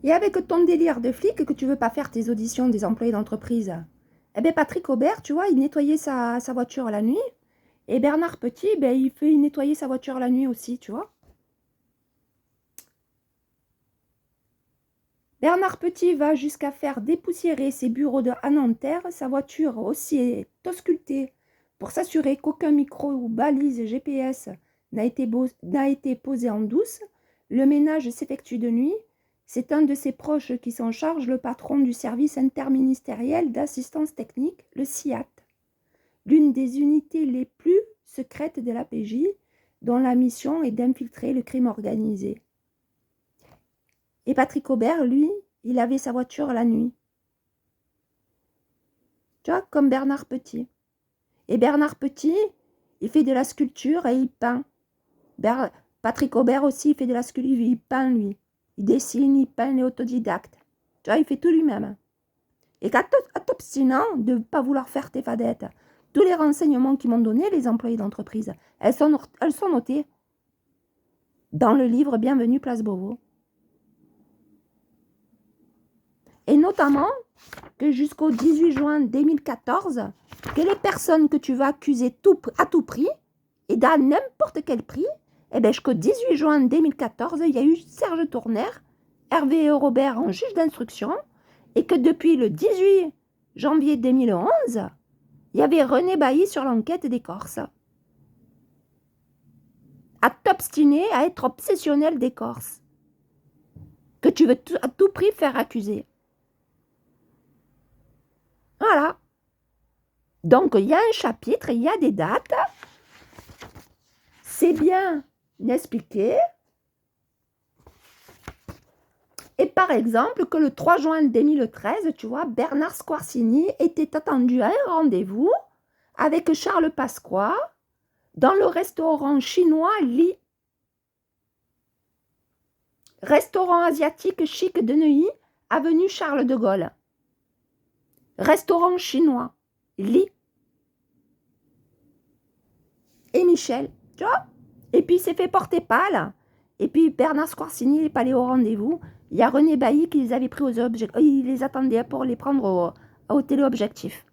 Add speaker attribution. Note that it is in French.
Speaker 1: Et avec ton délire de flic que tu veux pas faire tes auditions des employés d'entreprise, eh bien Patrick Aubert, tu vois, il nettoyait sa voiture la nuit. Et Bernard Petit, ben, il fait nettoyer sa voiture la nuit aussi, tu vois. Bernard Petit va jusqu'à faire dépoussiérer ses bureaux de Nanterre, sa voiture aussi est auscultée pour s'assurer qu'aucun micro ou balise GPS n'a été posé en douce. Le ménage s'effectue de nuit. C'est un de ses proches qui s'en charge, le patron du service interministériel d'assistance technique, le SIAT, l'une des unités les plus secrètes de la PJ, dont la mission est d'infiltrer le crime organisé. Et Patrick Aubert, lui, il avait sa voiture la nuit. Tu vois, comme Bernard Petit. Et Bernard Petit, il fait de la sculpture et il peint. Patrick Aubert aussi, il fait de la sculpture, il peint lui. Il dessine, il peint, il est autodidacte. Tu vois, il fait tout lui-même. Et qu'à t'obstinant de ne pas vouloir faire tes fadettes, tous les renseignements qu'ils m'ont donnés, les employés d'entreprise, elles sont notées dans le livre Bienvenue Place Beauvau. Et notamment que jusqu'au 18 juin 2014, que les personnes que tu vas accuser à tout prix, et à n'importe quel prix, eh bien jusqu'au 18 juin 2014, il y a eu Serge Tourner, Hervé Robert en juge d'instruction, et que depuis le 18 janvier 2011, il y avait René Bailly sur l'enquête des Corses. À t'obstiner, à être obsessionnel des Corses, que tu veux à tout prix faire accuser. Voilà. Donc, il y a un chapitre, il y a des dates. C'est bien expliqué. Et par exemple, que le 3 juin 2013, tu vois, Bernard Squarcini était attendu à un rendez-vous avec Charles Pasqua dans le restaurant chinois Li. Restaurant asiatique chic de Neuilly, avenue Charles de Gaulle. Restaurant chinois Li. Et Michel, tu vois. Et puis il s'est fait porter pâle. Et puis Bernard Squarcini n'est pas allé au rendez-vous. Il y a René Bailly qui les avait pris aux objectifs. Il les attendait pour les prendre au téléobjectif.